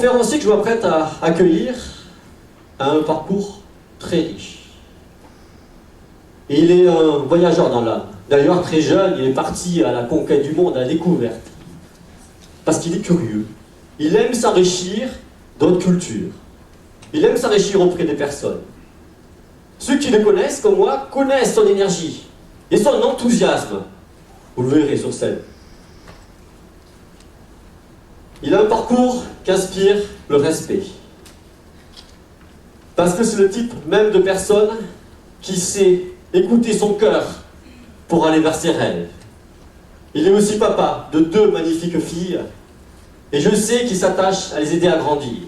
conférencier que je m'apprête à accueillir a un parcours très riche. Et il est un voyageur dans l'âme. D'ailleurs, très jeune, il est parti à la conquête du monde, à la découverte. Parce qu'il est curieux. Il aime s'enrichir d'autres cultures. Il aime s'enrichir auprès des personnes. Ceux qui le connaissent, comme moi, connaissent son énergie et son enthousiasme. Vous le verrez sur scène. Il a un parcours qui inspire le respect. Parce que c'est le type même de personne qui sait écouter son cœur pour aller vers ses rêves. Il est aussi papa de 2 magnifiques filles et je sais qu'il s'attache à les aider à grandir,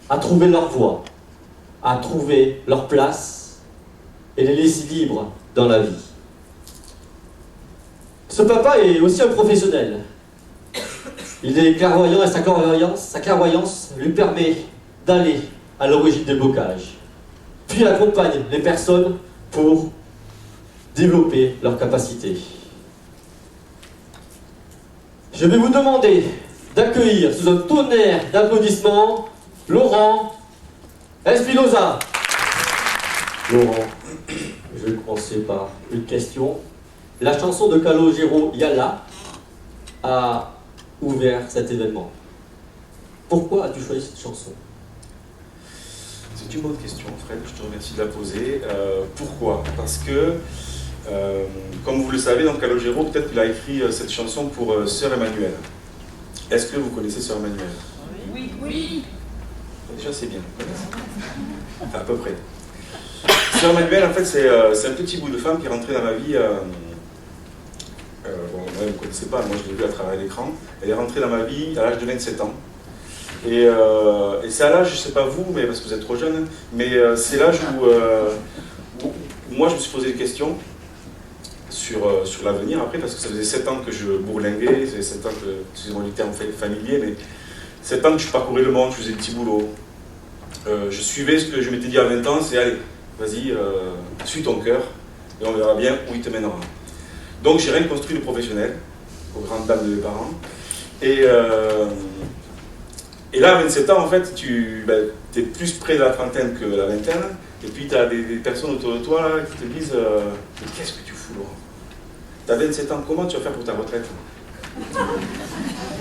à trouver leur voie, à trouver leur place et les laisser libres dans la vie. Ce papa est aussi un professionnel. Il est clairvoyant et sa clairvoyance lui permet d'aller à l'origine des blocages. Puis il accompagne les personnes pour développer leurs capacités. Je vais vous demander d'accueillir sous un tonnerre d'applaudissements Laurent Espinosa. Laurent, je vais commencer par une question. La chanson de Calogero, Yalla, a ouvert cet événement. Pourquoi as-tu choisi cette chanson? C'est une bonne question, Fred, je te remercie de la poser. Pourquoi? Parce que, comme vous le savez, dans Calogero, peut-être qu'il a écrit cette chanson pour Sœur Emmanuelle. Est-ce que vous connaissez Sœur Emmanuelle? Oui. Oui. Déjà, c'est bien. Enfin, à peu près. Sœur Emmanuelle, en fait, c'est un petit bout de femme qui est rentré dans ma vie. Bon, moi, vous ne connaissez pas, moi je l'ai vu à travers l'écran. Elle est rentrée dans ma vie à l'âge de 27 ans. Et c'est à l'âge, je ne sais pas vous, mais parce que vous êtes trop jeune, mais c'est l'âge où moi je me suis posé des questions sur l'avenir après, parce que ça faisait 7 ans que je bourlinguais, ça faisait 7 ans que, excusez-moi du terme familier, mais 7 ans que je parcourais le monde, je faisais des petits boulots. Je suivais ce que je m'étais dit à 20 ans, c'est allez, vas-y, suis ton cœur, et on verra bien où il te mènera. Donc j'ai rien construit de professionnel, aux grandes dames de mes parents. Et là, à 27 ans, en fait, tu es plus près de la trentaine que la vingtaine, et puis tu as des personnes autour de toi là, qui te disent mais qu'est-ce que tu fous, Laurent? Tu as 27 ans, comment tu vas faire pour ta retraite?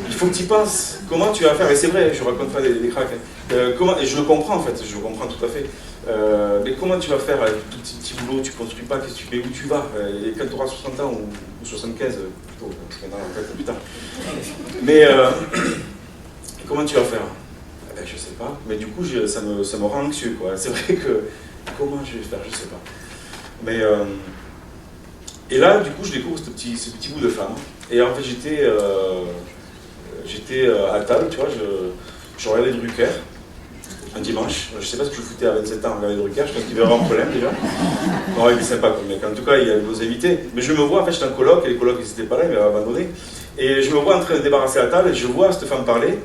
Il faut que tu y penses. Comment tu vas faire? Et c'est vrai, je raconte pas des cracks. Et je le comprends en fait, je le comprends tout à fait. Mais comment tu vas faire avec tout petit boulot, tu ne construis pas, qu'est-ce que tu fais, où tu vas? Et quand tu auras 60 ans ou 75, plutôt, parce qu'on a en fait plus tard. Mais comment tu vas faire? Eh ben, je sais pas, mais du coup ça me rend anxieux, quoi. C'est vrai que comment je vais faire, je sais pas. Mais et là, du coup, je découvre ce petit bout de femme. Et en fait, j'étais à table, tu vois, je regardais Drucker. Un dimanche, je ne sais pas ce que je foutais à 27 ans à regarder Drucker, je pense qu'il y avait vraiment un problème déjà. Non, il est sympa comme mec, en tout cas il y avait nos invités. Mais je me vois, en fait j'étais en coloc, et les colocs ils n'étaient pas là, ils m'avaient abandonné. Et je me vois en train de débarrasser la table, et je vois cette femme parler.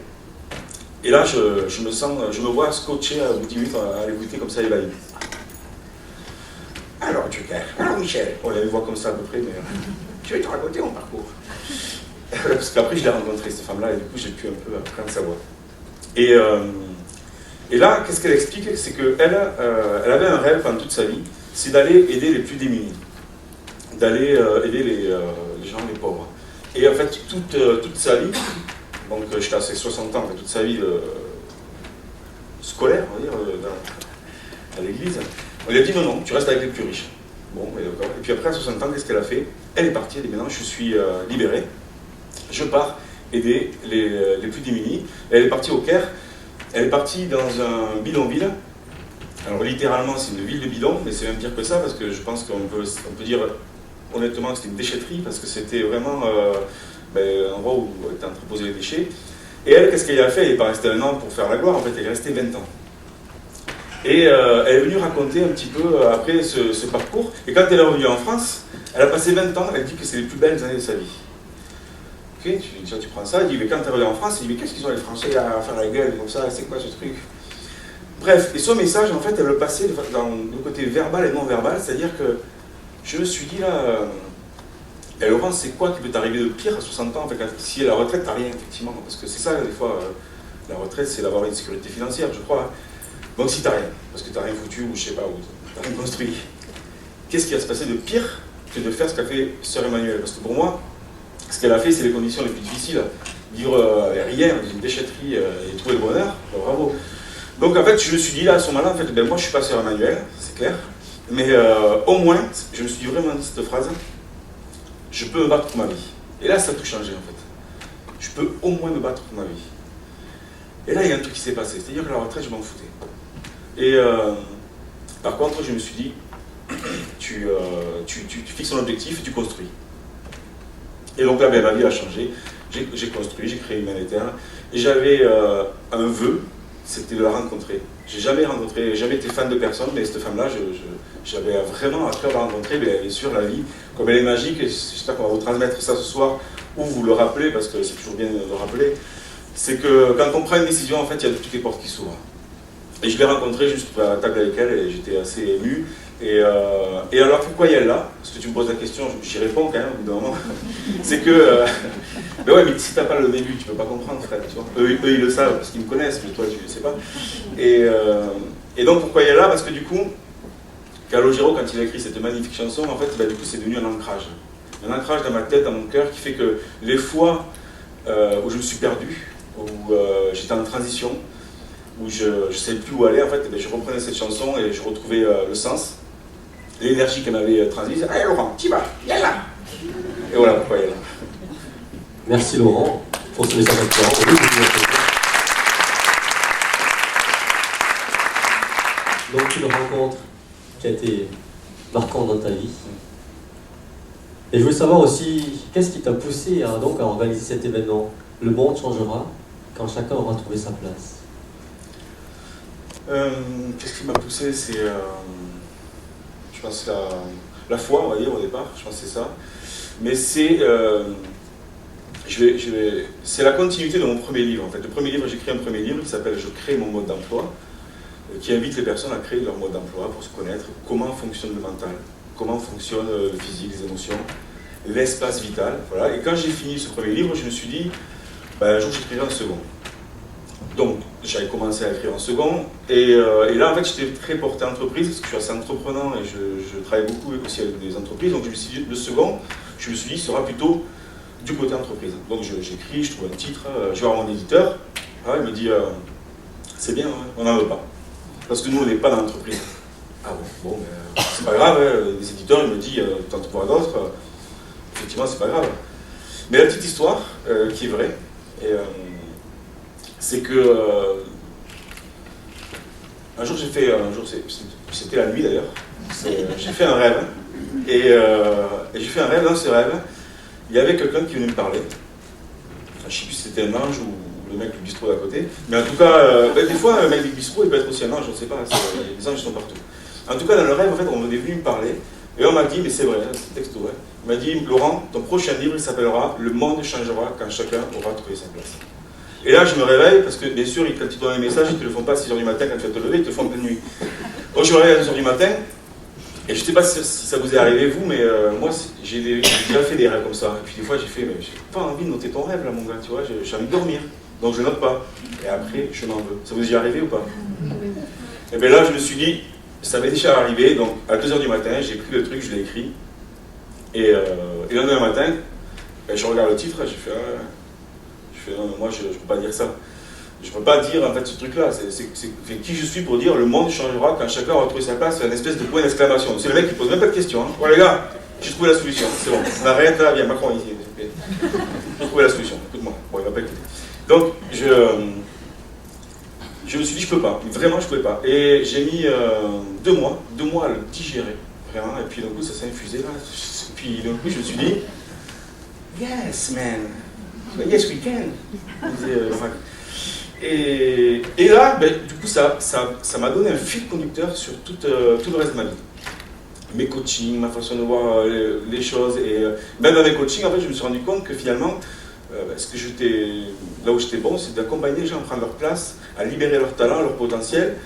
Et là je me vois scotché à bout de 10 minutes à l'écouter comme ça évalué. Alors Drucker, alors Michel, on l'avait vu comme ça à peu près, mais je vais te raconter mon parcours. Parce qu'après je l'ai rencontrée cette femme-là, et du coup j'ai pu un peu apprendre sa voix. Et là, qu'est-ce qu'elle explique? C'est qu'elle elle avait un rêve pendant toute sa vie, c'est d'aller aider les plus démunis, d'aller aider les gens, les pauvres. Et en fait, toute sa vie, donc jusqu'à ses 60 ans, toute sa vie scolaire, on va dire, à l'église, on lui a dit non, tu restes avec les plus riches. Bon, mais d'accord. Et puis après, à 60 ans, qu'est-ce qu'elle a fait? Elle est partie, elle dit maintenant je suis libérée, je pars aider les plus démunis. Et elle est partie au Caire. Elle est partie dans un bidonville. Alors littéralement c'est une ville de bidon, mais c'est même pire que ça parce que je pense qu'on peut dire honnêtement que c'était une déchetterie parce que c'était vraiment un endroit où étaient entreposés les déchets. Et elle, qu'est-ce qu'elle a fait? Elle n'est pas restée 1 an pour faire la gloire, en fait elle est restée 20 ans. Et elle est venue raconter un petit peu après ce parcours. Et quand elle est revenue en France, elle a passé 20 ans, elle dit que c'est les plus belles années de sa vie. Ok, tu prends ça, il dit mais quand tu es revenu en France, il dit mais qu'est-ce qu'ils ont les Français à faire la gueule comme ça, c'est quoi ce truc? Bref, et son message en fait elle le passait dans le côté verbal et non verbal, c'est-à-dire que je me suis dit là, Laurent, c'est quoi qui peut t'arriver de pire à 60 ans en fait, si à la retraite t'as rien effectivement, parce que c'est ça des fois, La retraite, c'est d'avoir une sécurité financière, je crois. Hein. Donc si tu n'as rien, parce que tu n'as rien foutu ou je sais pas, ou tu n'as rien construit, qu'est-ce qui va se passer de pire que de faire ce qu'a fait Sœur Emmanuelle? Parce que pour moi, ce qu'elle a fait, c'est les conditions les plus difficiles. Vivre avec rien, dans une déchetterie et trouver le bonheur, ben, bravo. Donc en fait, je me suis dit là, à ce moment-là, en fait, ben, moi je suis pas Sœur Emmanuelle, c'est clair, mais au moins, je me suis dit vraiment dit cette phrase, je peux me battre pour ma vie. Et là, ça a tout changé en fait. Je peux au moins me battre pour ma vie. Et là, il y a un truc qui s'est passé, c'est-à-dire que la retraite, je m'en foutais. Et par contre, je me suis dit, tu fixes un objectif et tu construis. Et donc là, ben, ma vie a changé. J'ai construit, j'ai créé Humanitaire. Et j'avais un vœu, c'était de la rencontrer. J'ai jamais été fan de personne, mais cette femme-là, j'avais vraiment à cœur de la rencontrer. Mais bien sûr, la vie, comme elle est magique, et j'espère qu'on va vous transmettre ça ce soir, ou vous le rappeler, parce que c'est toujours bien de le rappeler, c'est que quand on prend une décision, en fait, il y a toutes les portes qui s'ouvrent. Et je l'ai rencontrée, je me suis trouvé à la table avec elle, et j'étais assez ému. Et alors pourquoi elle est là? Parce que tu me poses la question, j'y réponds quand même au bout d'un moment. C'est que, mais ouais, mais si t'as pas le début, tu peux pas comprendre, frère, tu vois. Eux, ils le savent parce qu'ils me connaissent, mais toi tu le sais pas. Et donc pourquoi elle est là? Parce que du coup, Calogero, quand il a écrit cette magnifique chanson, en fait, bah, du coup, c'est devenu un ancrage dans ma tête, dans mon cœur, qui fait que les fois où je me suis perdu, où j'étais en transition, où je ne savais plus où aller, en fait, eh bien, je reprenais cette chanson et je retrouvais le sens, l'énergie qu'elle m'avait transmise. Allez Laurent, t'y vas, viens là. Et voilà pourquoi elle est là. Merci Laurent pour ce message inspirant. Donc une rencontre qui a été marquante dans ta vie. Et je voulais savoir aussi, qu'est-ce qui t'a poussé à organiser cet événement? Le monde changera quand chacun aura trouvé sa place. Qu'est-ce qui m'a poussé? C'est, je pense, la foi, on va dire, au départ. Je pense que c'est ça. Mais c'est c'est la continuité de mon premier livre. En fait. Le premier livre, j'ai écrit un premier livre qui s'appelle « Je crée mon mode d'emploi », qui invite les personnes à créer leur mode d'emploi pour se connaître, comment fonctionne le mental, comment fonctionne le physique, les émotions, l'espace vital. Voilà. Et quand j'ai fini ce premier livre, je me suis dit, ben, un jour j'écrirai un second. Donc, j'avais commencé à écrire en second, et là, en fait, j'étais très porté entreprise, parce que je suis assez entreprenant et je travaille beaucoup aussi avec des entreprises, donc je me suis dit, le second, je me suis dit, sera plutôt du côté entreprise. Donc, j'écris, je trouve un titre, je vais voir mon éditeur, il me dit, c'est bien, on n'en veut pas, parce que nous, on n'est pas dans l'entreprise. Ah bon, c'est pas grave, les éditeurs, ils me disent, t'en trouveras d'autres, effectivement, c'est pas grave. Mais la petite histoire, qui est vraie, c'est que un jour c'était la nuit d'ailleurs, j'ai fait un rêve, et j'ai fait un rêve, dans ce rêve, il y avait quelqu'un qui venait me parler, enfin, je ne sais plus si c'était un ange ou le mec du bistrot d'à côté, mais en tout cas, des fois un mec du bistrot il peut être aussi un ange, je ne sais pas, les anges sont partout. En tout cas dans le rêve, en fait, on est venu me parler, et on m'a dit, mais c'est vrai, c'est texto, ouais. Il m'a dit, Laurent, ton prochain livre il s'appellera « Le monde changera quand chacun aura trouvé sa place ». Et là, je me réveille, parce que bien sûr, quand ils te donnent un message, ils ne te le font pas à 6h du matin quand tu vas te lever, ils te le font en pleine nuit. Donc je me réveille à 2h du matin, et je ne sais pas si ça vous est arrivé, vous, mais moi, j'ai déjà fait des rêves comme ça. Et puis des fois, j'ai fait, mais j'ai pas envie de noter ton rêve, là, mon gars, tu vois, j'ai envie de dormir. Donc je ne note pas. Et après, je m'en veux. Ça vous est déjà arrivé ou pas? Et bien là, je me suis dit, ça m'est déjà arrivé, donc à 2h du matin, j'ai pris le truc, je l'ai écrit. Et le lendemain matin, je regarde le titre, j'ai fait, non, moi je ne peux pas dire ça. Je ne peux pas dire en fait ce truc-là. C'est qui je suis pour dire le monde changera quand chacun aura trouvé sa place, c'est une espèce de point d'exclamation. C'est le mec qui pose même pas de questions. Hein. Bon les gars, j'ai trouvé la solution, c'est bon. On arrête là, viens Macron ici. J'ai trouvé la solution, écoute-moi. Bon, il va pas écouter. Donc je me suis dit je peux pas, vraiment je pouvais pas. Et j'ai mis 2 mois à le digérer, vraiment. Et puis d'un coup ça s'est infusé là. Puis d'un coup je me suis dit, yes man. Yes, we can. Et là, ben, du coup, ça m'a donné un fil conducteur sur tout le reste de ma vie. Mes coachings, ma façon de voir les choses. Et même dans mes coachings, en fait, je me suis rendu compte que finalement, là où j'étais bon, c'est d'accompagner les gens à prendre leur place, à libérer leur talent, leur potentiel.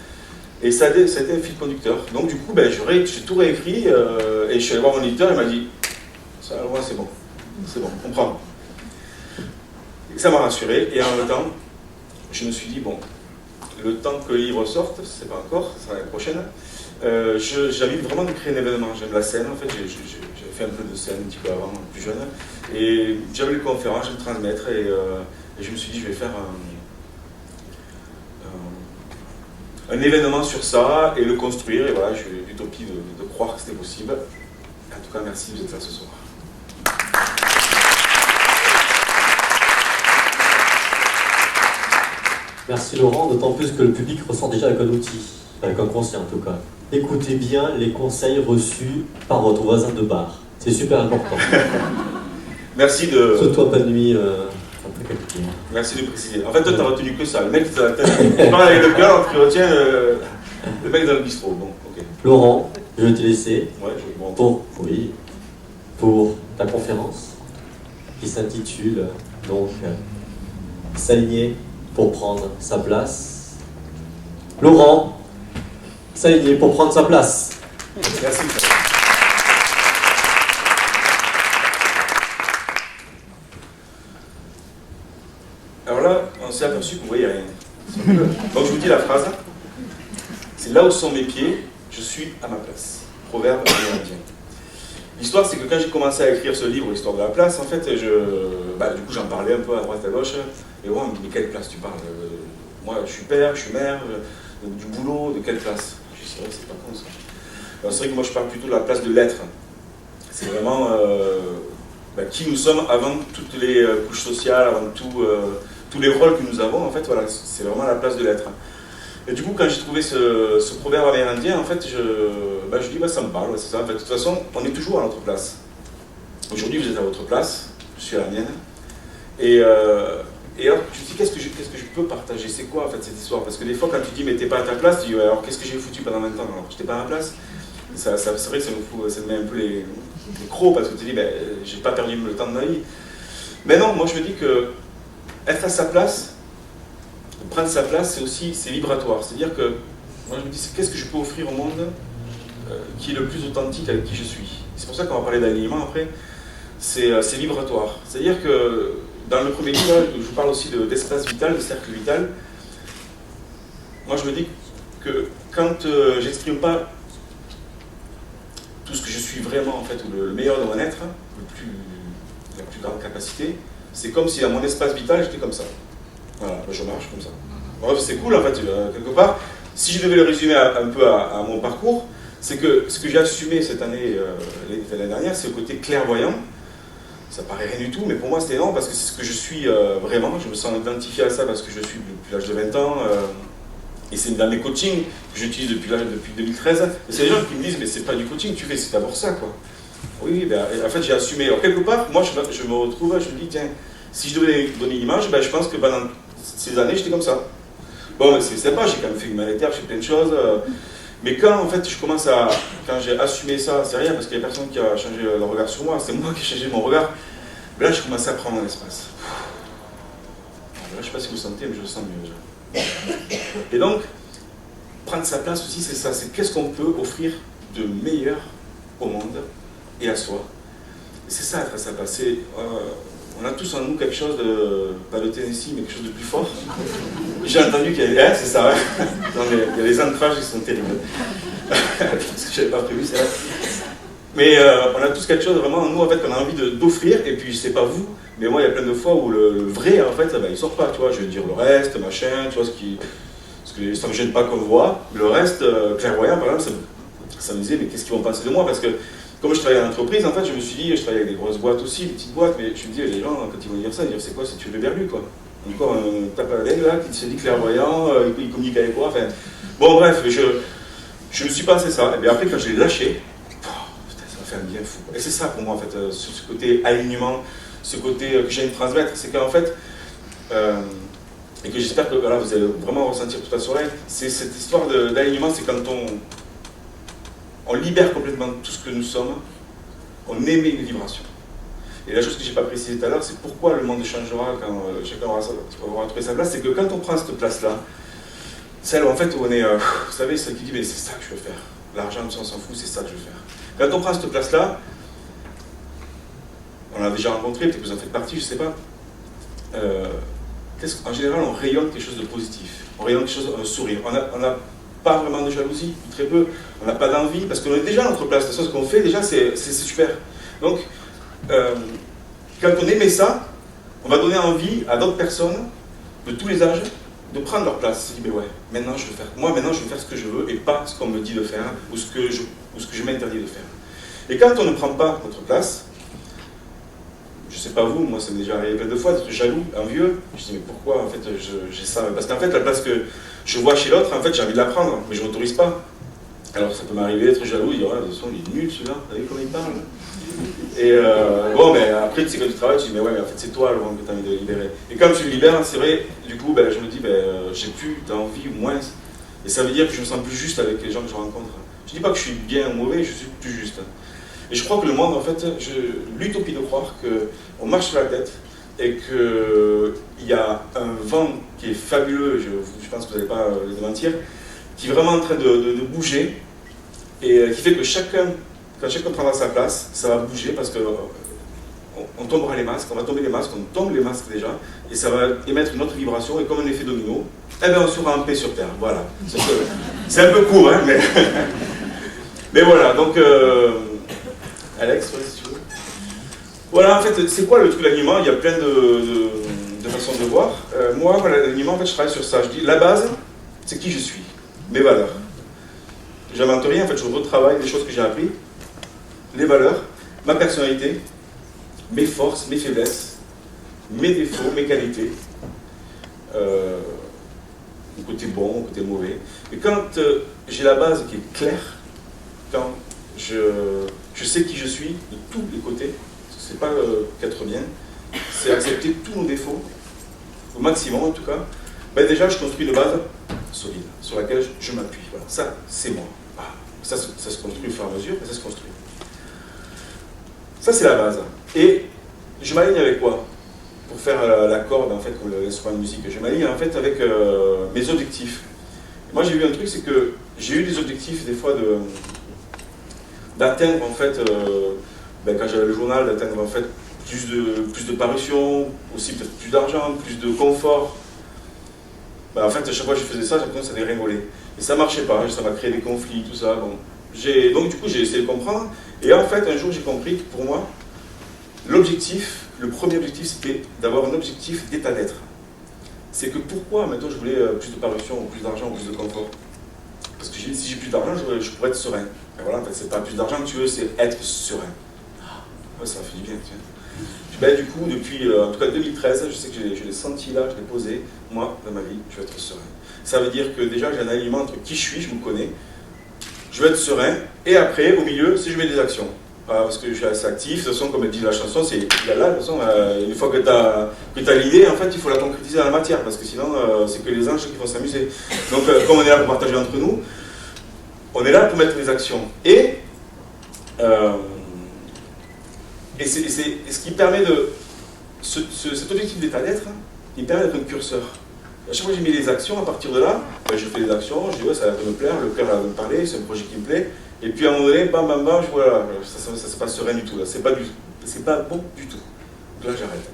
Et ça a été un fil conducteur. Donc, du coup, ben, j'ai tout réécrit et je suis allé voir mon éditeur, il m'a dit ça, ouais, c'est bon, on prend. Et ça m'a rassuré, et en même temps, je me suis dit, bon, le temps que le livre sorte, c'est pas encore, ça sera l'année prochaine, j'ai envie vraiment de créer un événement. J'aime la scène, en fait, j'avais fait un peu de scène un petit peu avant, plus jeune, et j'avais les conférences, je me transmettre, et je me suis dit, je vais faire un événement sur ça, et le construire, et voilà, j'ai eu l'utopie de croire que c'était possible. En tout cas, merci de être là ce soir. Merci Laurent, d'autant plus que le public ressent déjà avec un outil, avec un conseil en tout cas. Écoutez bien les conseils reçus par votre voisin de bar. C'est super important. Merci de... Surtout en pas de nuit, après quelques heures. Merci de préciser. En fait, toi, t'as retenu que ça. Le mec, tu parles avec le cœur, tu retiens le mec dans le bistrot. Bon, ok. Laurent, je vais te laisser Ouais, je vais pour ta conférence qui s'intitule donc S'aligner pour prendre sa place. Laurent, s'aligner pour prendre sa place. Merci. Alors là, on s'est aperçu que vous voyez rien. Donc je vous dis la phrase. C'est là où sont mes pieds, je suis à ma place. Proverbe amérindien. L'histoire, c'est que quand j'ai commencé à écrire ce livre, l'histoire de la place, en fait, du coup, j'en parlais un peu à droite à gauche. Et ouais, on me dit, mais quelle place tu parles? Moi, je suis père, je suis mère, du boulot, de quelle place? Je dis, c'est vrai, c'est pas con ça. Alors, c'est vrai que moi, je parle plutôt de la place de l'être. C'est vraiment qui nous sommes avant toutes les couches sociales, avant tous les rôles que nous avons. En fait, voilà, c'est vraiment la place de l'être. Et du coup, quand j'ai trouvé ce proverbe amérindien, en fait, je dis, ça me parle, c'est ça. En fait, de toute façon, on est toujours à notre place. Aujourd'hui, vous êtes à votre place, je suis à la mienne. Et alors, tu te dis, qu'est-ce que je peux partager? C'est quoi, en fait, cette histoire? Parce que des fois, quand tu dis, mais t'es pas à ta place, tu dis, ouais, alors qu'est-ce que j'ai foutu pendant 20 ans? Alors, j'étais pas à ma place. C'est vrai que ça me met un peu les crocs, parce que tu te dis, j'ai pas perdu le temps de ma vie. Mais non, moi, je me dis que être à sa place, prendre sa place, c'est vibratoire. C'est-à-dire que, moi je me dis, qu'est-ce que je peux offrir au monde qui est le plus authentique avec qui je suis. C'est pour ça qu'on va parler d'alignement après. C'est vibratoire. C'est-à-dire que, dans le premier livre, je vous parle aussi d'espace vital, de cercle vital. Moi je me dis que quand j'exprime pas tout ce que je suis vraiment, en fait, ou le meilleur de mon être, la plus grande capacité, c'est comme si dans mon espace vital, j'étais comme ça. Voilà, je marche comme ça. Bref, c'est cool en fait, quelque part. Si je devais le résumer un peu à mon parcours, c'est que ce que j'ai assumé cette année, l'année dernière, c'est le côté clairvoyant. Ça paraît rien du tout, mais pour moi c'était énorme parce que c'est ce que je suis vraiment. Je me sens identifié à ça parce que je suis depuis l'âge de 20 ans. Et c'est dans mes coachings que j'utilise depuis 2013. Et c'est des gens qui me disent, mais c'est pas du coaching, tu fais, c'est d'abord ça, quoi. Oui, en fait j'ai assumé. Alors quelque part, moi je me retrouve, je me dis, tiens, si je devais donner une image, je pense que pendant ces années, j'étais comme ça. Bon, c'est sympa, j'ai quand même fait humanitaire, j'ai fait plein de choses. Mais quand, en fait, quand j'ai assumé ça, c'est rien, parce qu'il n'y a personne qui a changé leur regard sur moi, c'est moi qui ai changé mon regard. Mais là, je commençais à prendre mon espace. Là, je ne sais pas si vous le sentez, mais je le sens mieux déjà. Et donc, prendre sa place aussi, c'est ça, c'est qu'est-ce qu'on peut offrir de meilleur au monde et à soi. Et c'est ça, être à sa place. On a tous en nous quelque chose pas de Tennessee, mais quelque chose de plus fort. J'ai entendu qu'il y avait... c'est ça, ouais. Non, mais il y a les ancrages qui sont terribles. Parce que je n'avais pas prévu, c'est vrai. Mais on a tous quelque chose vraiment en nous, en fait, qu'on a envie d'offrir. Et puis, je sais pas vous, mais moi, il y a plein de fois où le vrai, en fait, il sort pas, tu vois. Je veux dire le reste, machin, tu vois, ce que ça me gêne pas qu'on voit. Le reste, clairvoyant, par exemple, ça me disait, mais qu'est-ce qu'ils vont penser de moi? Parce que comme je travaillais en entreprise, en fait, je me suis dit, je travaillais avec des grosses boîtes aussi, des petites boîtes, mais je me dis, les gens, quand ils vont dire ça, ils vont dire, c'est quoi, c'est tu le berlu, quoi. Encore un tape à la laine, là, qui se dit clairvoyant, il communique avec quoi, enfin... Bon, bref, je me suis passé ça, et bien après, quand je l'ai lâché, putain, ça m'a fait un bien fou. Et c'est ça, pour moi, en fait, ce côté alignement, ce côté que j'ai à me transmettre, c'est qu'en fait, et que j'espère que voilà, vous allez vraiment ressentir tout à soleil, c'est cette histoire d'alignement, c'est quand on libère complètement tout ce que nous sommes, on émet une vibration. Et la chose que je n'ai pas précisée tout à l'heure, c'est pourquoi le monde changera quand chacun aura trouvé sa place, c'est que quand on prend cette place-là, celle où en fait où on est, vous savez, celle qui dit mais c'est ça que je veux faire, l'argent on s'en fout, c'est ça que je veux faire. Quand on prend cette place-là, on l'a déjà rencontré, peut-être que vous en faites partie, je ne sais pas, en général, on rayonne quelque chose de positif. On rayonne quelque chose, un sourire. On n'a pas vraiment de jalousie, ou très peu. On n'a pas d'envie, parce qu'on est déjà à notre place. De toute façon, ce qu'on fait, déjà, c'est super. Donc, quand on aimait ça, on va donner envie à d'autres personnes de tous les âges de prendre leur place. Je dis, mais ouais, maintenant je veux faire ce que je veux et pas ce qu'on me dit de faire ou ce que je m'interdis de faire. Et quand on ne prend pas notre place, je sais pas vous, moi ça m'est déjà arrivé plein de fois d'être jaloux, envieux. Je dis, mais pourquoi en fait j'ai ça? Parce qu'en fait, la place que je vois chez l'autre, en fait j'ai envie de la prendre, mais je ne m'autorise pas. Alors ça peut m'arriver d'être jaloux, dire, de toute façon il est nul celui-là, vous savez comment il parle. Et bon, mais après, tu sais, quand tu travailles, tu dis, mais ouais, mais en fait, c'est toi, Laurent, que tu as envie de libérer. Et quand tu le libères, c'est vrai, du coup, je me dis, j'ai plus d'envie ou moins. Et ça veut dire que je me sens plus juste avec les gens que je rencontre. Je dis pas que je suis bien ou mauvais, je suis plus juste. Et je crois que le monde, en fait, l'utopie de croire qu'on marche sur la tête et qu'il y a un vent qui est fabuleux, je pense que vous n'allez pas le démentir, qui est vraiment en train de bouger et qui fait que quand chacun prendra sa place, ça va bouger parce qu'on tombera les masques, on va tomber les masques, on tombe les masques déjà, et ça va émettre une autre vibration, et comme un effet domino, on sera en paix sur Terre, voilà. C'est un peu court, hein, mais... mais voilà, donc... Alex, si tu veux. Voilà, en fait, c'est quoi le truc de l'alignement? Il y a plein de façons de voir. Moi, voilà, l'alignement, en fait, je travaille sur ça. Je dis, la base, c'est qui je suis, mes valeurs. J'invente rien, en fait, je retravaille les choses que j'ai apprises, les valeurs, ma personnalité, mes forces, mes faiblesses, mes défauts, mes qualités, mon côté bon, mon côté mauvais. Et quand j'ai la base qui est claire, quand je sais qui je suis de tous les côtés, c'est pas qu'être bien, c'est accepter tous nos défauts, au maximum en tout cas, déjà je construis une base solide sur laquelle je m'appuie. Voilà. Ça, c'est moi. Ça se construit au fur et à mesure, et ça se construit. Ça, c'est la base. Et je m'aligne avec quoi? Pour faire la corde, en fait, comme l'instrument de musique, je m'aligne en fait avec mes objectifs. Moi, j'ai vu un truc, c'est que j'ai eu des objectifs, des fois, d'atteindre, en fait, quand j'avais le journal, d'atteindre, en fait, plus de parutions, aussi peut-être plus d'argent, plus de confort. En fait, à chaque fois que je faisais ça, j'ai l'impression que ça dégringolait. Et ça marchait pas, ça m'a créé des conflits, tout ça. Bon. Donc, du coup, j'ai essayé de comprendre. Et en fait, un jour, j'ai compris que pour moi, l'objectif, le premier objectif, c'était d'avoir un objectif d'état d'être. C'est que pourquoi, maintenant, je voulais plus de parutions, plus d'argent, plus de confort? Parce que si j'ai plus d'argent, je pourrais être serein. Et voilà, en fait, c'est pas plus d'argent que tu veux, c'est être serein. Ouais, ça m'a fait du bien, tiens. Du coup, depuis, en tout cas 2013, je sais que je l'ai senti là, je l'ai posé. Moi, dans ma vie, je veux être serein. Ça veut dire que déjà, j'ai un alignement entre qui je suis, je me connais. Je veux être serein. Et après, au milieu, si je mets des actions. Parce que je suis assez actif. De toute façon, comme dit la chanson, c'est là, de toute façon, une fois que tu as l'idée, en fait, il faut la concrétiser dans la matière. Parce que sinon, c'est que les anges qui vont s'amuser. Donc, comme on est là pour partager entre nous, on est là pour mettre des actions. Et c'est ce qui permet cet objectif d'état d'être, il permet d'être un curseur. À chaque fois que j'ai mis des actions, à partir de là, je fais des actions, je dis ouais, ça va me plaire, le cœur va me parler, c'est un projet qui me plaît, et puis à un moment donné, bam bam bam, voilà, ça se passe serein du tout, là, c'est pas bon du tout. Là j'arrête.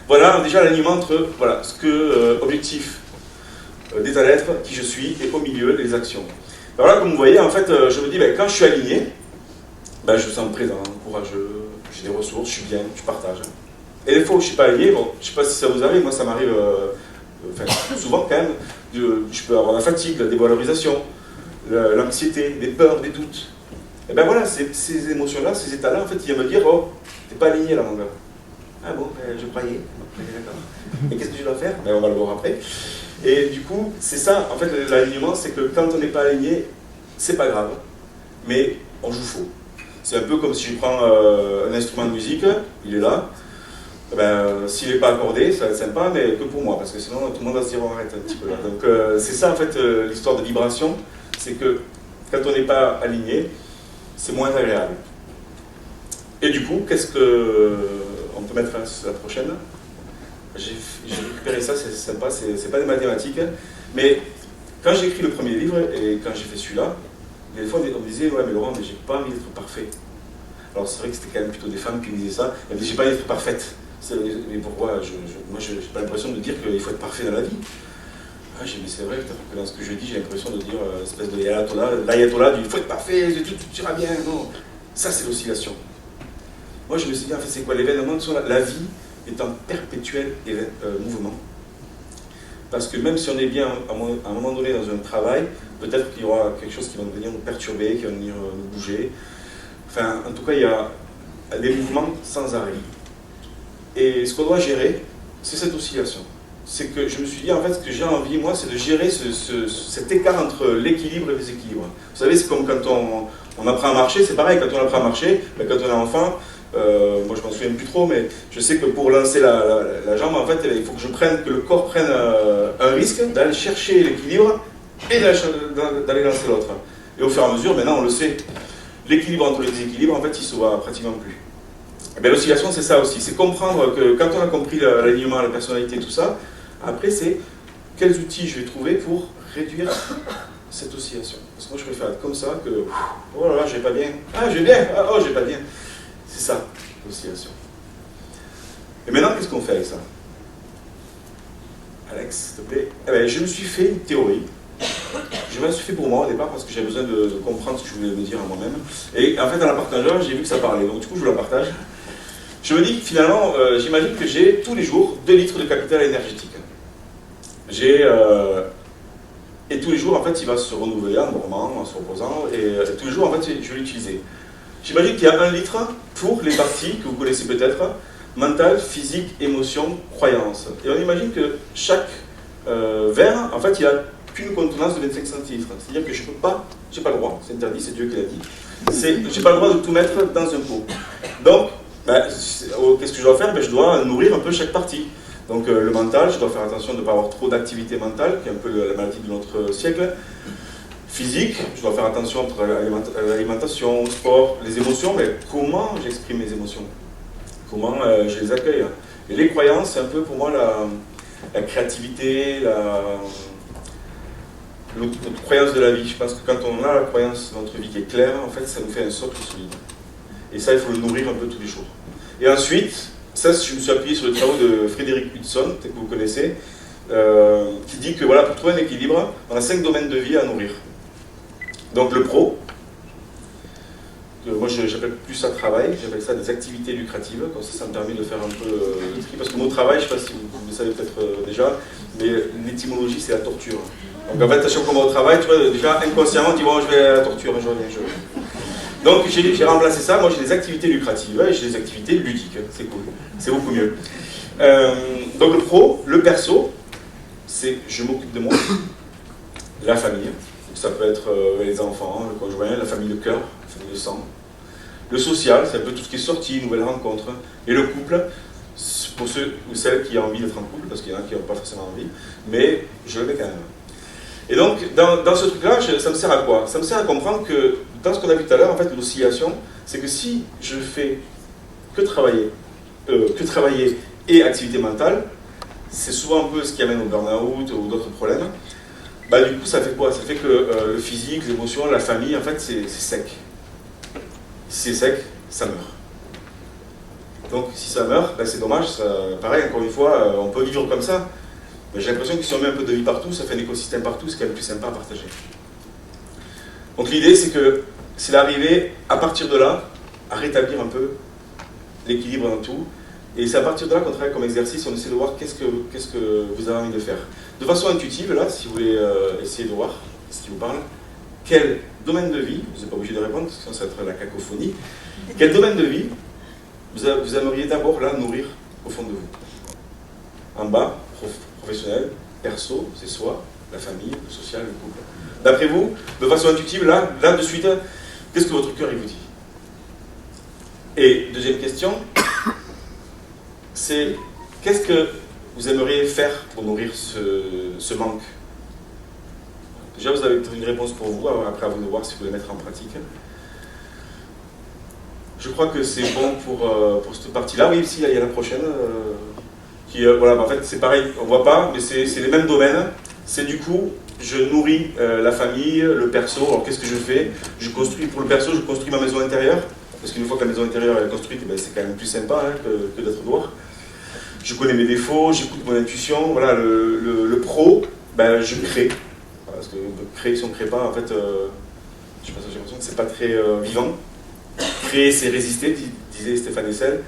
Voilà déjà l'alignement entre voilà, objectif d'état d'être, qui je suis, et au milieu, les actions. Alors là, comme vous voyez, en fait, je me dis, quand je suis aligné, je me sens présent, courageux, j'ai des ressources, je suis bien, je partage. Et des fois où je ne suis pas aligné, bon, je ne sais pas si ça vous arrive, moi ça m'arrive souvent quand même, je peux avoir la fatigue, la dévalorisation, l'anxiété, les peurs, les doutes. Et ben voilà, ces émotions-là, ces états-là, en fait, ils viennent me dire, oh, t'es pas aligné là, mon gars. Ah bon, je croyais. D'accord. Et qu'est-ce que je dois faire? On va le voir après. Et du coup, c'est ça, en fait, l'alignement, c'est que quand on n'est pas aligné, c'est pas grave, mais on joue faux. C'est un peu comme si je prends un instrument de musique, il est là, s'il n'est pas accordé, ça va être sympa, mais que pour moi, parce que sinon tout le monde va se dire on arrête un petit peu là. Donc c'est ça en fait l'histoire de vibration, c'est que quand on n'est pas aligné, c'est moins agréable. Et du coup, qu'est-ce qu'on peut mettre la prochaine? J'ai récupéré ça, c'est sympa, c'est pas des mathématiques, mais quand j'ai écrit le premier livre et quand j'ai fait celui-là, des fois on me disait ouais mais Laurent, mais j'ai pas envie d'être parfait. Alors c'est vrai que c'était quand même plutôt des femmes qui me disaient ça, elles me disaient j'ai pas envie d'être parfaite. Mais pourquoi moi, je n'ai pas l'impression de dire qu'il faut être parfait dans la vie. Ah, mais c'est vrai que dans ce que je dis, j'ai l'impression de dire espèce de l'ayatollah du il faut être parfait, tout ira bien. Non, ça c'est l'oscillation. Moi je me suis dit, en fait, c'est quoi l'événement? La vie est en perpétuel mouvement. Parce que même si on est bien à un moment donné dans un travail, peut-être qu'il y aura quelque chose qui va venir nous perturber, qui va venir nous bouger. Enfin, en tout cas, il y a des mouvements sans arrêt. Et ce qu'on doit gérer, c'est cette oscillation. C'est que je me suis dit, en fait, ce que j'ai envie, moi, c'est de gérer cet écart entre l'équilibre et le déséquilibre. Vous savez, c'est comme quand on apprend à marcher, c'est pareil, quand on apprend à marcher, ben, quand on est enfant, moi je m'en souviens plus trop, mais je sais que pour lancer la jambe, en fait, il faut que le corps prenne un risque d'aller chercher l'équilibre et d'aller lancer l'autre. Et au fur et à mesure, maintenant on le sait, l'équilibre entre les déséquilibres, en fait, il se voit pratiquement plus. Et bien l'oscillation, c'est ça aussi, c'est comprendre que quand on a compris l'alignement, la personnalité, tout ça, après c'est quels outils je vais trouver pour réduire cette oscillation. Parce que moi je préfère être comme ça que oh là là, je vais pas bien, ah je vais bien, ah, oh je vais pas bien. C'est ça, l'oscillation. Et maintenant, qu'est-ce qu'on fait avec ça? Alex, s'il te plaît. Eh bien, je me suis fait une théorie. Je me suis fait pour moi au départ parce que j'avais besoin de comprendre ce que je voulais me dire à moi-même. Et en fait, en la partageant, j'ai vu que ça parlait. Donc du coup, je vous la partage. Je me dis que finalement, j'imagine que j'ai tous les jours 2 litres de capital énergétique. Et tous les jours, en fait, il va se renouveler en dormant, en se reposant. Et tous les jours, en fait, je vais l'utiliser. J'imagine qu'il y a 1 litre pour les parties que vous connaissez peut-être, mental, physique, émotion, croyance. Et on imagine que chaque verre, en fait, il a qu'une contenance de 25 centilitres. C'est-à-dire que je peux pas, j'ai pas le droit, c'est interdit, c'est Dieu qui l'a dit. J'ai pas le droit de tout mettre dans un pot. Donc, qu'est-ce que je dois faire? Je dois nourrir un peu chaque partie. Donc le mental, je dois faire attention de ne pas avoir trop d'activité mentale, qui est un peu la maladie de notre siècle. Physique, je dois faire attention entre l'alimentation, le sport, les émotions, mais comment j'exprime mes émotions? Comment je les accueille? Et les croyances, c'est un peu pour moi la créativité, notre croyance de la vie. Je pense que quand on a la croyance de notre vie qui est claire, en fait, ça nous fait un socle solide. Et ça, il faut le nourrir un peu tous les jours. Et ensuite, ça, je me suis appuyé sur les travaux de Frédéric Hudson, peut-être que vous connaissez, qui dit que voilà, pour trouver un équilibre, on a 5 domaines de vie à nourrir. Donc le pro, moi j'appelle plus ça travail, j'appelle ça des activités lucratives, comme ça me permet de faire un peu le tri, parce que mon travail, je ne sais pas si vous le savez peut-être déjà, mais l'étymologie c'est la torture. Donc en fait à chaque fois qu'on va au travail, tu vois, déjà inconsciemment on dit bon je vais à la torture, je reviens. Donc j'ai remplacé ça, moi j'ai des activités lucratives et j'ai des activités ludiques, c'est cool, c'est beaucoup mieux. Donc le pro, le perso, c'est je m'occupe de moi, la famille. Ça peut être les enfants, le conjoint, la famille de cœur, la famille de sang. Le social, c'est un peu tout ce qui est sorti, nouvelles rencontres. Et le couple, pour ceux ou celles qui ont envie d'être en couple, parce qu'il y en a qui n'ont pas forcément envie, mais je le mets quand même. Et donc, dans ce truc-là, ça me sert à quoi? Ça me sert à comprendre que, dans ce qu'on a vu tout à l'heure, en fait, l'oscillation, c'est que si je fais que travailler et activité mentale, c'est souvent un peu ce qui amène au burn-out ou d'autres problèmes. Du coup, ça fait quoi? Ça fait que le physique, l'émotion, la famille, en fait, c'est sec. Si c'est sec, ça meurt. Donc, si ça meurt, c'est dommage. Pareil, encore une fois, on peut vivre comme ça. Mais j'ai l'impression que si on met un peu de vie partout, ça fait un écosystème partout, c'est quand même plus sympa à partager. Donc, l'idée, c'est d'arriver, à partir de là, à rétablir un peu l'équilibre dans tout. Et c'est à partir de là qu'on travaille comme exercice, on essaie de voir qu'est-ce que vous avez envie de faire. De façon intuitive, là, si vous voulez essayer de voir ce qui vous parle, quel domaine de vie, vous n'êtes pas obligé de répondre, parce que sinon ça va être la cacophonie, quel domaine de vie vous aimeriez d'abord là nourrir au fond de vous? En bas, professionnel, perso, c'est soi, la famille, le social, le couple. D'après vous, de façon intuitive, là de suite, qu'est-ce que votre cœur il vous dit? Et deuxième question, c'est qu'est-ce que vous aimeriez faire pour nourrir ce manque? Déjà, vous avez une réponse pour vous, après à vous de voir si vous voulez mettre en pratique. Je crois que c'est bon pour cette partie-là. Oui, si, il y a la prochaine. Voilà, en fait, c'est pareil, on ne voit pas, mais c'est les mêmes domaines. C'est du coup, je nourris la famille, le perso. Alors, qu'est-ce que je fais? Je construis, pour le perso, je construis ma maison intérieure. Parce qu'une fois que la maison intérieure est construite, c'est quand même plus sympa que d'être dehors. Je connais mes défauts, j'écoute mon intuition. Voilà, le pro, ben, je crée. Parce que créer, si on ne crée pas, en fait, je sais pas, j'ai l'impression que c'est pas très vivant. Créer, c'est résister, disait Stéphane Hessel.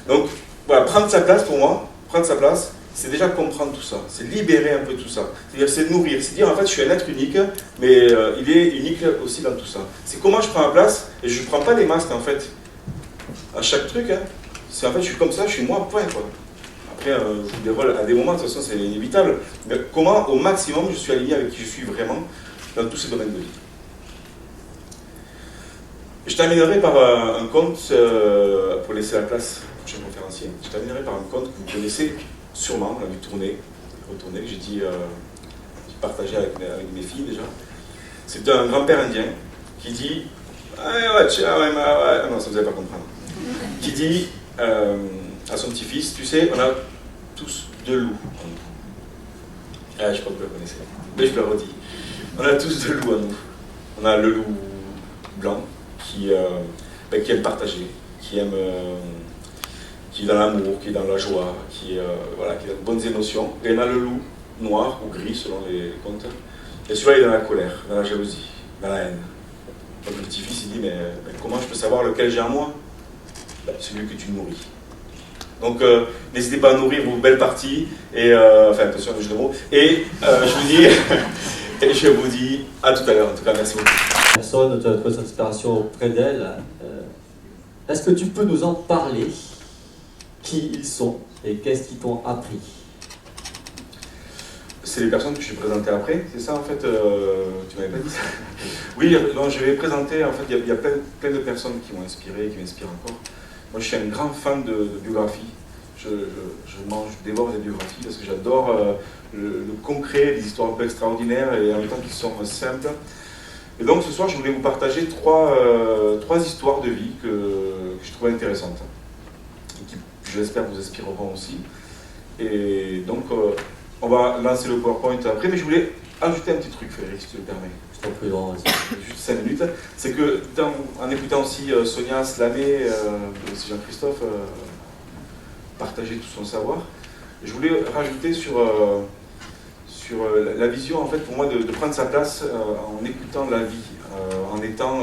Donc, voilà, prendre sa place pour moi, prendre sa place, c'est déjà comprendre tout ça, c'est libérer un peu tout ça. C'est-à-dire, c'est nourrir, c'est dire en fait, je suis un être unique, mais il est unique aussi dans tout ça. C'est comment je prends ma place, et je ne prends pas des masques en fait, à chaque truc. Hein. C'est en fait, je suis comme ça, je suis moi, point quoi. Après, je vous dévoile à des moments, de toute façon, c'est inévitable. Mais comment, au maximum, je suis aligné avec qui je suis vraiment dans tous ces domaines de vie. Je terminerai par un conte, pour laisser la place au prochain conférencier. Je terminerai par un conte que vous connaissez sûrement, on l'a vu tourner, retourner, que j'ai partagé avec mes filles déjà. C'est un grand-père indien qui dit, non, ça vous n'allez pas comprendre, qui dit à son petit-fils, tu sais, on a tous deux loups en nous. Je crois que vous le connaissez, mais je le redis. On a tous deux loups en nous. On a le loup blanc qui aime partager, qui est dans l'amour, qui est dans la joie, qui a de bonnes émotions. Et on a le loup noir ou gris selon les contes. Et celui-là il est dans la colère, dans la jalousie, dans la haine. Donc le petit-fils il dit mais comment je peux savoir lequel j'ai en moi? Celui que tu nourris. Donc n'hésitez pas à nourrir vos belles parties, et attention le jeu de mots, et je vous dis à tout à l'heure, en tout cas merci beaucoup. Personne, tu as trouvé cette inspiration auprès d'elle. Est-ce que tu peux nous en parler? Qui ils sont et qu'est-ce qu'ils t'ont appris? C'est les personnes que je vais présenter après, c'est ça en fait, tu m'avais pas dit ça? Oui, non, je vais présenter, en fait, il y a plein de personnes qui m'ont inspiré, qui m'inspirent encore. Moi, je suis un grand fan de biographies. Je dévore des biographies parce que j'adore le concret, les histoires un peu extraordinaires et en même temps qui sont simples. Et donc, ce soir, je voulais vous partager trois histoires de vie que je trouvais intéressantes et qui, je l'espère, vous inspireront aussi. Et donc, on va lancer le PowerPoint après, mais je voulais ajouter un petit truc, Frédéric, si tu le permets. Je t'en prie, Laurent. Juste 5 minutes. C'est que, en écoutant aussi Sonia Slamé, aussi Jean-Christophe, partager tout son savoir, je voulais rajouter sur la vision, en fait, pour moi, de prendre sa place en écoutant la vie, en étant...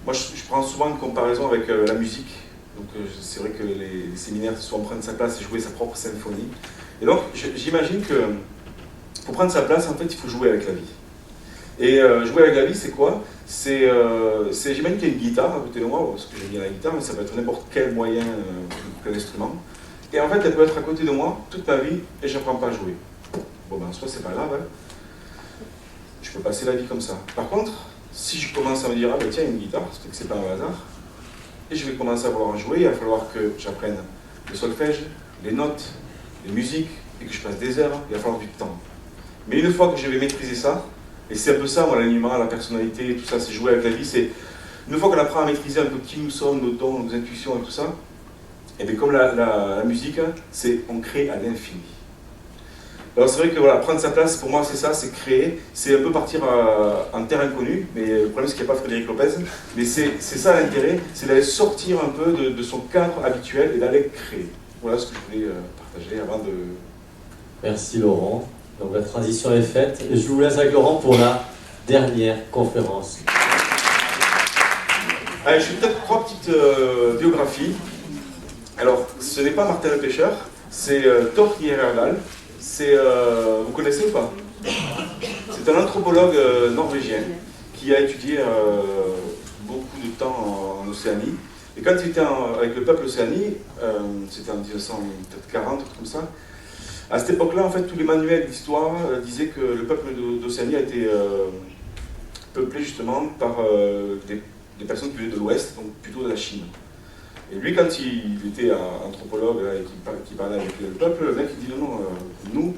moi, je prends souvent une comparaison avec la musique. Donc, c'est vrai que les séminaires, c'est souvent prendre sa place et jouer sa propre symphonie. Et donc, j'imagine que pour prendre sa place, en fait, il faut jouer avec la vie. Et jouer avec la vie, c'est quoi? J'imagine qu'il y a une guitare à côté de moi, parce que j'aime bien la guitare, mais ça peut être n'importe quel moyen, quel instrument. Et en fait, elle peut être à côté de moi toute ma vie et je n'apprends pas à jouer. Bon, ben, en soi, c'est pas grave. Hein. Je peux passer la vie comme ça. Par contre, si je commence à me dire, ah ben tiens, une guitare, c'est que c'est pas un hasard, et je vais commencer à vouloir en jouer, il va falloir que j'apprenne le solfège, les notes, les musiques, et que je passe des heures, il va falloir du temps. Mais une fois que je vais maîtriser ça, et c'est un peu ça, moi, l'animal, la personnalité, tout ça, c'est jouer avec la vie, c'est une fois qu'on apprend à maîtriser un peu qui nous sommes, nos dons, nos intuitions et tout ça, et bien comme la musique, c'est on crée à l'infini. Alors c'est vrai que voilà, prendre sa place, pour moi c'est ça, c'est créer, c'est un peu partir en terre inconnue, mais le problème c'est qu'il n'y a pas Frédéric Lopez, mais c'est ça l'intérêt, c'est d'aller sortir un peu de son cadre habituel et d'aller créer. Voilà ce que je voulais partager avant de... Merci Laurent. Donc la transition est faite. Je vous laisse avec Laurent pour la dernière conférence. Allez, je fais peut-être 3 petites biographies. Alors, ce n'est pas Martin le Pêcheur, c'est Thor Heyerdahl. Vous connaissez ou pas? C'est un anthropologue norvégien qui a étudié beaucoup de temps en Océanie. Et quand il était avec le peuple Océanie, c'était en 1940, comme ça, à cette époque-là, en fait, tous les manuels d'histoire disaient que le peuple d'Océanie a été peuplé justement par des personnes qui venaient de l'Ouest, donc plutôt de la Chine. Et lui, quand il était anthropologue et qu'il parlait avec le peuple, le mec il dit non, nous,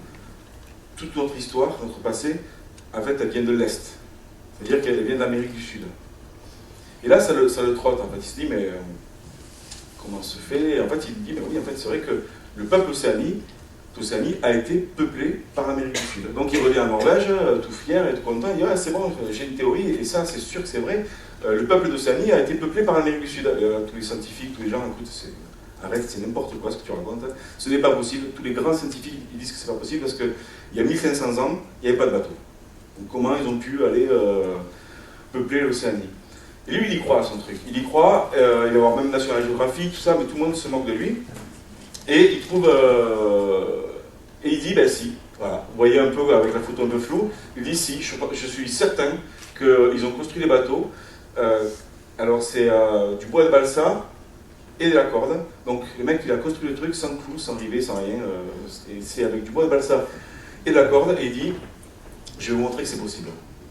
toute notre histoire, notre passé, en fait, elle vient de l'Est. C'est-à-dire qu'elle vient d'Amérique du Sud. Et là, ça le trotte, en fait. Il se dit, mais comment se fait? Et en fait, il dit, mais oui, en fait, c'est vrai que le peuple d'Océanie a été peuplé par l'Amérique du Sud. Donc il revient en Norvège, tout fier et tout content, il dit, ouais, c'est bon, j'ai une théorie, et ça, c'est sûr que c'est vrai. Le peuple d'Océanie a été peuplé par l'Amérique du Sud. Tous les scientifiques, tous les gens, écoute, c'est arrête, c'est n'importe quoi ce que tu racontes, ce n'est pas possible. Tous les grands scientifiques ils disent que c'est pas possible parce qu'il y a 1500 ans, il n'y avait pas de bateau. Donc comment ils ont pu aller peupler l'Océanie? Et lui, il y croit à son truc. Il y croit, il va y avoir même National Geographic, tout ça, mais tout le monde se moque de lui. Et il trouve... et il dit, ben si, voilà. Vous voyez un peu avec la photo un peu floue, il dit si, je suis certain qu'ils ont construit les bateaux. Alors c'est du bois de balsa et de la corde. Donc le mec, il a construit le truc sans clous, sans rivet, sans rien. C'est avec du bois de balsa et de la corde, et il dit, je vais vous montrer que c'est possible.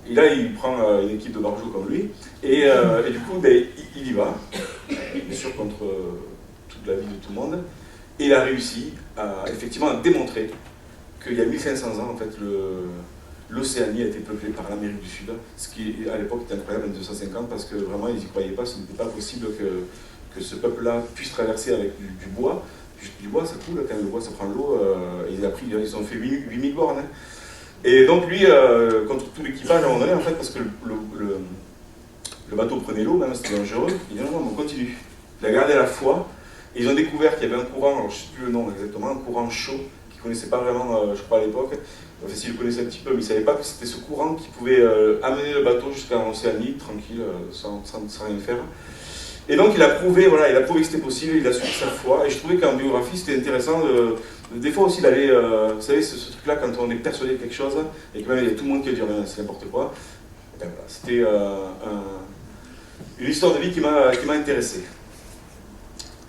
Et là, il prend une équipe de barjots comme lui, et du coup, ben, il y va, bien sûr contre toute la vie de tout le monde, et il a réussi effectivement à démontrer qu'il y a 1500 ans, en fait, l'Océanie a été peuplée par l'Amérique du Sud, ce qui à l'époque était incroyable en 1950, parce que vraiment, ils n'y croyaient pas, ce n'était pas possible que ce peuple-là puisse traverser avec du bois. Du bois, ça coule, quand le bois, ça prend de l'eau, ils ont fait 8000 bornes. Hein. Et donc lui, contre tout l'équipage à un moment donné, en fait, parce que le bateau prenait l'eau, même c'était dangereux, il dit non, on continue. Il a gardé la foi, et ils ont découvert qu'il y avait un courant, alors je ne sais plus le nom exactement, un courant chaud, qu'ils ne connaissaient pas vraiment, je crois, à l'époque. Enfin, s'ils le connaissaient un petit peu, mais ils ne savaient pas que c'était ce courant qui pouvait amener le bateau jusqu'en Océanie, tranquille, sans rien faire. Et donc il a prouvé, voilà, il a prouvé que c'était possible, il a suivi sa foi, et je trouvais qu'en biographie c'était intéressant des fois aussi d'aller, vous savez, ce truc-là quand on est persuadé de quelque chose, et que même il y a tout le monde qui dit c'est n'importe quoi, ben voilà, c'était une histoire de vie qui m'a intéressé.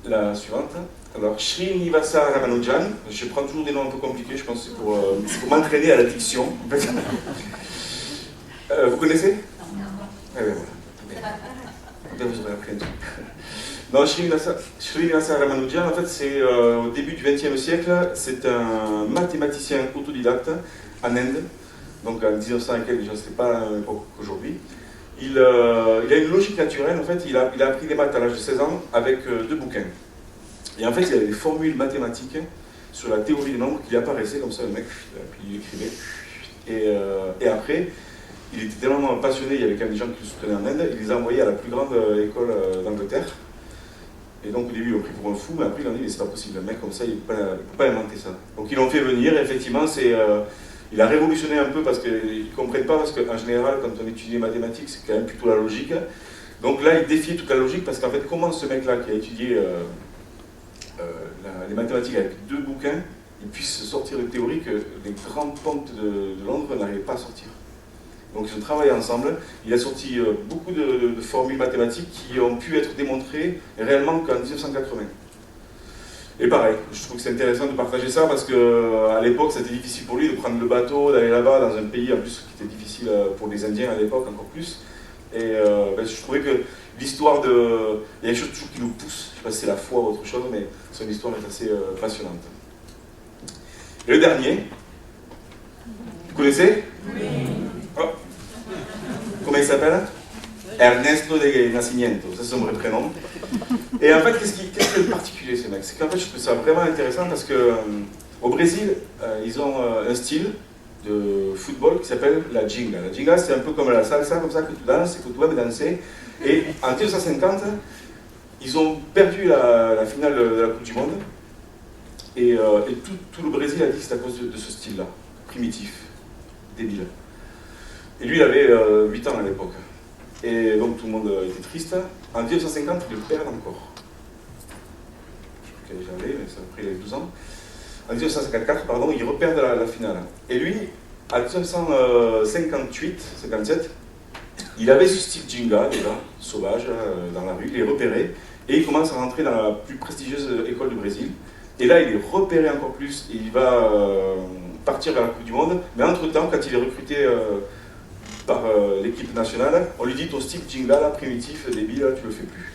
La suivante, alors Srinivasa Ramanujan, je prends toujours des noms un peu compliqués, je pense que c'est pour m'entraîner à la diction. Vous connaissez? Eh ben voilà. Vous aurez appris un truc. Non, Srinivasa Ramanujan, en fait, c'est au début du XXe siècle, c'est un mathématicien autodidacte en Inde, donc en 1900 et quelques, déjà, c'était pas la même époque qu'aujourd'hui. Il a une logique naturelle, en fait, il a appris les maths à l'âge de 16 ans avec 2 bouquins. Et en fait, il y avait des formules mathématiques sur la théorie des nombres qui apparaissaient comme ça, le mec, puis il écrivait. Et après, il était tellement passionné, il y avait quand même des gens qui le soutenaient en Inde, il les a envoyés à la plus grande école d'Angleterre. Et donc au début, ils l'ont pris pour un fou, mais après, ils ont dit, mais c'est pas possible, un mec comme ça, il ne peut pas inventer ça. Donc ils l'ont fait venir, et effectivement, il a révolutionné un peu parce qu'ils ne comprennent pas, parce qu'en général, quand on étudie les mathématiques, c'est quand même plutôt la logique. Donc là, il défiait toute la logique, parce qu'en fait, comment ce mec-là qui a étudié les mathématiques avec 2 bouquins, il puisse sortir une théorie que les grandes pontes de Londres n'arrivaient pas à sortir. Donc ils ont travaillé ensemble, il a sorti beaucoup de formules mathématiques qui ont pu être démontrées réellement qu'en 1980. Et pareil, je trouve que c'est intéressant de partager ça parce qu'à l'époque c'était difficile pour lui de prendre le bateau, d'aller là-bas dans un pays en plus qui était difficile pour les Indiens à l'époque encore plus. Et je trouvais que l'histoire de... Il y a des choses toujours qui nous poussent, je ne sais pas si c'est la foi ou autre chose, mais son histoire est assez passionnante. Et le dernier, vous connaissez? Oui. Oh. Comment il s'appelle? Ernesto de Nascimento, ça c'est son vrai prénom. Et en fait, qu'est-ce qui est particulier ce mec? C'est qu'en fait, je trouve ça vraiment intéressant parce qu'au Brésil, ils ont un style de football qui s'appelle la ginga. La ginga, c'est un peu comme la salsa, comme ça que tu danses, que tu dois danser. Et en 1950, ils ont perdu la finale de la Coupe du Monde. Et tout le Brésil a dit que c'est à cause de ce style-là, primitif, débile. Et lui, il avait 8 ans à l'époque. Et donc tout le monde était triste. En 1950, il le perd encore. Je sais plus quel âge il avait, mais ça a pris les 12 ans. En 1954, pardon, il repère la finale. Et lui, en 1958-57, il avait ce style ginga, déjà, sauvage, dans la rue, il est repéré, et il commence à rentrer dans la plus prestigieuse école du Brésil. Et là, il est repéré encore plus, et il va partir vers la Coupe du Monde, mais entre-temps, quand il est recruté par l'équipe nationale, on lui dit ton style ginga, là, primitif, débile, là, tu le fais plus.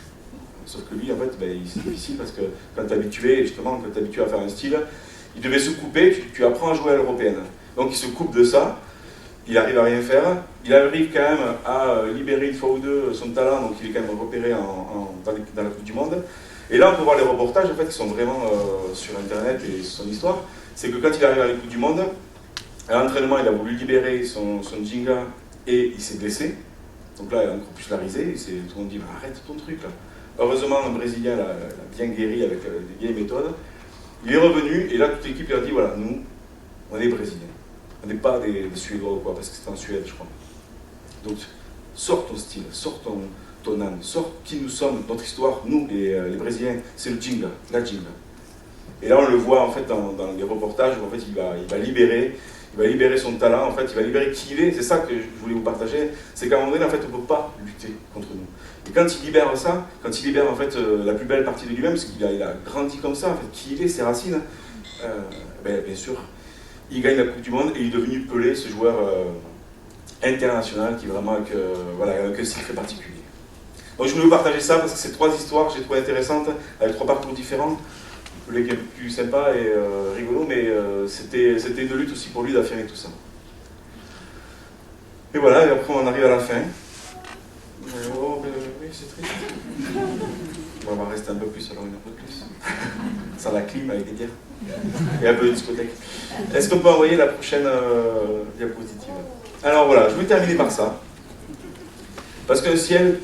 Sauf que lui, en fait, c'est difficile, parce que quand tu es habitué, justement, quand tu es habitué à faire un style, il devait se couper, tu apprends à jouer à l'européenne. Donc il se coupe de ça, il arrive à rien faire, il arrive quand même à libérer une fois ou deux son talent, donc il est quand même repéré dans la Coupe du Monde. Et là on peut voir les reportages en fait, qui sont vraiment sur internet et son histoire. C'est que quand il arrive à la Coupe du Monde, à l'entraînement il a voulu libérer son ginga et il s'est blessé. Donc là il a encore plus la risée, tout le monde dit arrête ton truc là. Heureusement, un Brésilien l'a bien guéri avec des vieilles méthodes. Il est revenu, et là, toute l'équipe lui a dit, voilà, nous, on est Brésiliens. On n'est pas des Suédois ou quoi, parce que c'était en Suède, je crois. Donc, sors ton style, sors ton âme, sors qui nous sommes, notre histoire, nous, les Brésiliens, c'est le jingle, la jingle. Et là, on le voit, en fait, dans les reportages, où, en fait, il va libérer son talent, en fait, il va libérer qui il est. C'est ça que je voulais vous partager, c'est qu'à un moment donné, en fait, on ne peut pas lutter contre nous. Et quand il libère ça, quand il libère, en fait, la plus belle partie de lui-même, parce qu'il a grandi comme ça, en fait, qui il est, ses racines, bien sûr, il gagne la Coupe du Monde et il est devenu Pelé, ce joueur international qui est vraiment avec un style très particulier. Donc je voulais vous partager ça parce que ces 3 histoires, j'ai trouvé intéressantes, avec 3 parcours différents. Pelé qui est plus sympa et rigolo, mais c'était une lutte aussi pour lui d'affirmer tout ça. Et voilà, et après on arrive à la fin. Oui, c'est triste. On va rester un peu plus, alors un peu plus. Sans la clim avec des bières. Et un peu de discothèque. Est-ce qu'on peut envoyer la prochaine diapositive? Alors voilà, je vais terminer par ça. Parce qu'un ciel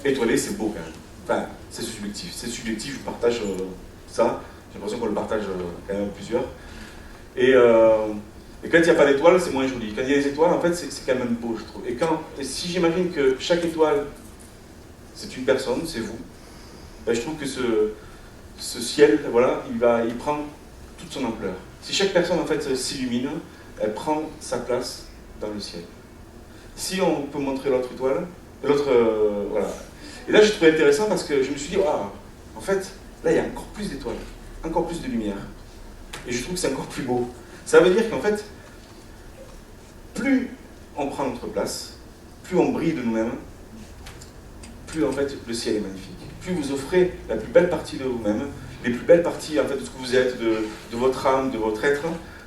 étoilé, c'est beau quand même. Enfin, c'est subjectif. C'est subjectif, je partage ça. J'ai l'impression qu'on le partage quand même plusieurs. Et quand il n'y a pas d'étoiles, c'est moins joli. Quand il y a des étoiles, en fait, c'est quand même beau, je trouve. Et si j'imagine que chaque étoile, c'est une personne, c'est vous, ben, je trouve que ce ciel, voilà, il prend toute son ampleur. Si chaque personne, en fait, s'illumine, elle prend sa place dans le ciel. Si on peut montrer l'autre étoile, voilà. Et là, j'ai trouvé intéressant parce que je me suis dit, ah, en fait, là, il y a encore plus d'étoiles, encore plus de lumière. Et je trouve que c'est encore plus beau. Ça veut dire qu'en fait, plus on prend notre place, plus on brille de nous-mêmes, plus en fait le ciel est magnifique. Plus vous offrez la plus belle partie de vous-même, les plus belles parties en fait de ce que vous êtes, de votre âme, de votre être,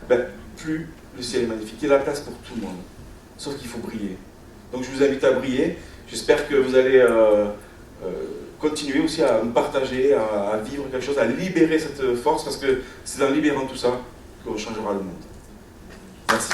ben, plus le ciel est magnifique. Il y a la place pour tout le monde. Sauf qu'il faut briller. Donc je vous invite à briller. J'espère que vous allez continuer aussi à me partager, à vivre quelque chose, à libérer cette force, parce que c'est en libérant tout ça qu'on changera le monde. Merci.